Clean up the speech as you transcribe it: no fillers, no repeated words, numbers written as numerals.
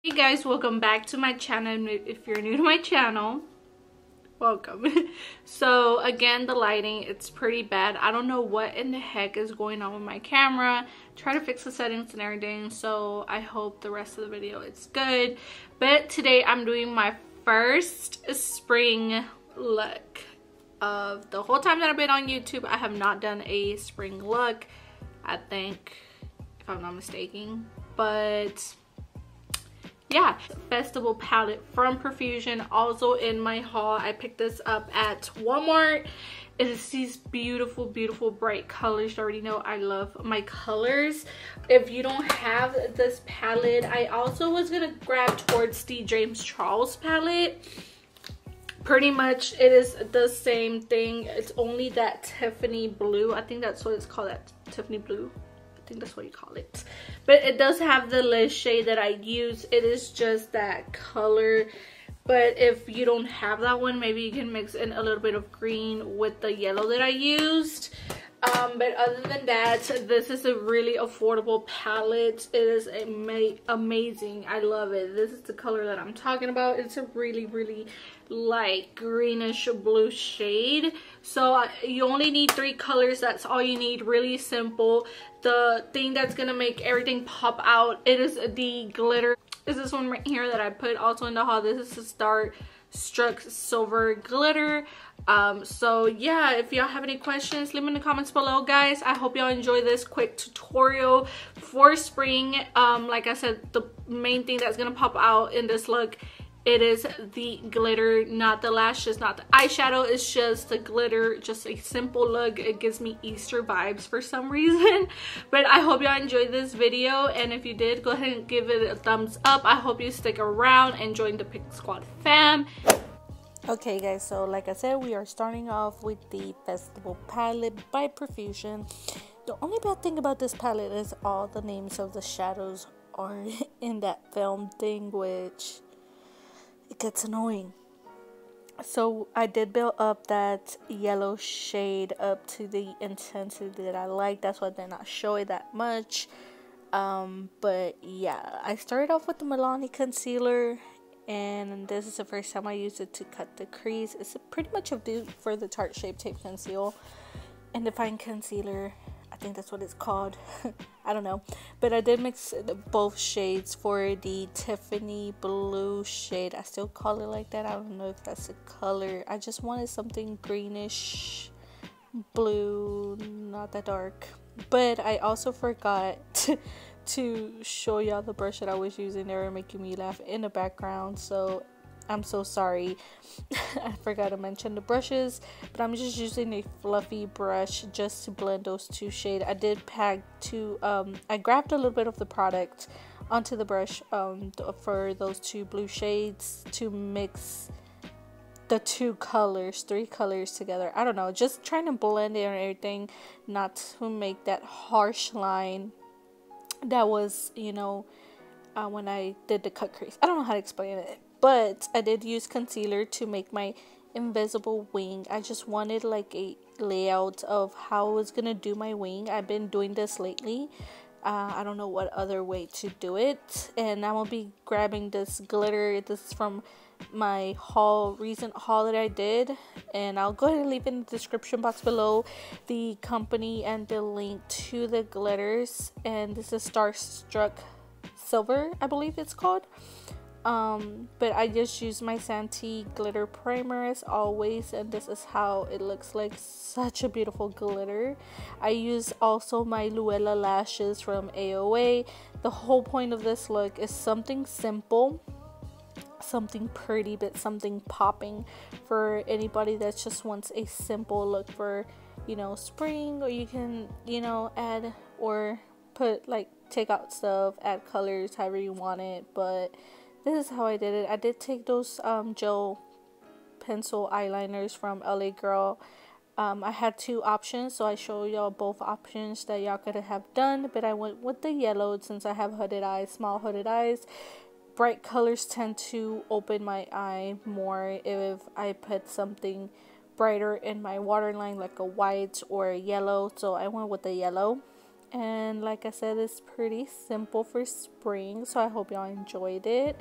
Hey guys, welcome back to my channel. If you're new to my channel, welcome. So again, the lighting, it's pretty bad. I don't know what in the heck is going on with my camera. Try to fix the settings and everything, so I hope the rest of the video is good. But today I'm doing my first spring look. Of the whole time that I've been on YouTube, I have not done a spring look, I think, if I'm not mistaken. But yeah, festival palette from Profusion, also in my haul. I picked this up at Walmart. It is these beautiful bright colors. You already know I love my colors. If you don't have this palette, I also was gonna grab towards the James Charles palette. Pretty much it is the same thing. It's only that Tiffany blue. I think that's what it's called, that Tiffany blue. I think that's what you call it. But it does have the list shade that I use. It is just that color. But if you don't have that one, maybe you can mix in a little bit of green with the yellow that I used. But other than that, this is a really affordable palette. It is amazing. I love it. This is the color that I'm talking about. It's a really light greenish blue shade. So you only need 3 colors. That's all you need. Really simple. The thing that's gonna make everything pop out, it is the glitter. Is this one right here that I put also in the haul. This is the Starstruck Silver Glitter. So yeah, if y'all have any questions, leave them in the comments below, guys. I hope y'all enjoy this quick tutorial for spring. Like I said, the main thing that's gonna pop out in this look, it is the glitter, not the lashes, not the eyeshadow. It's just the glitter, just a simple look. It gives me Easter vibes for some reason. But I hope y'all enjoyed this video, and if you did, go ahead and give it a thumbs up. I hope you stick around and join the Pink Squad fam. Okay guys, so like I said, we are starting off with the Festival palette by Profusion. The only bad thing about this palette is all the names of the shadows are in that film thing, which it gets annoying. So I did build up that yellow shade up to the intensity that I like. That's why they're not showing that much. But yeah, I started off with the Milani concealer, and this is the first time I used it to cut the crease. It's pretty much a dupe for the Tarte Shape Tape Conceal and Define Concealer. I think that's what it's called. I don't know. But I did mix both shades for the Tiffany blue shade. I still call it like that. I don't know if that's the color. I just wanted something greenish blue, not that dark. But I also forgot to show y'all the brush that I was using. They were making me laugh in the background, so I'm so sorry. I forgot to mention the brushes, but I'm just using a fluffy brush just to blend those 2 shades. I did pack 2, I grabbed a little bit of the product onto the brush for those 2 blue shades to mix the 2 colors, 3 colors together. I don't know, just trying to blend it and everything, not to make that harsh line that was, you know, when I did the cut crease. I don't know how to explain it, but I did use concealer to make my invisible wing. I just wanted like a layout of how I was gonna do my wing. I've been doing this lately. I don't know what other way to do it, and I'm gonna be grabbing this glitter. This is from my recent haul that I did, and I'll go ahead and leave in the description box below the company and the link to the glitters. And this is Starstruck Silver, I believe it's called. But I just used my Santee glitter primer as always, and this is how it looks like. Such a beautiful glitter. I use also my Luella lashes from AOA. The whole point of this look is something simple, something pretty, but something popping for anybody that just wants a simple look for, you know, spring. Or you can, you know, add or put, like, take out stuff, add colors however you want it. But this is how I did it. I did take those gel pencil eyeliners from LA Girl. I had 2 options, so I show y'all both options that y'all could have done, but I went with the yellow since I have hooded eyes, small hooded eyes. Bright colors tend to open my eye more if I put something brighter in my waterline, like a white or a yellow, so I went with the yellow. And like I said, it's pretty simple for spring, so I hope y'all enjoyed it.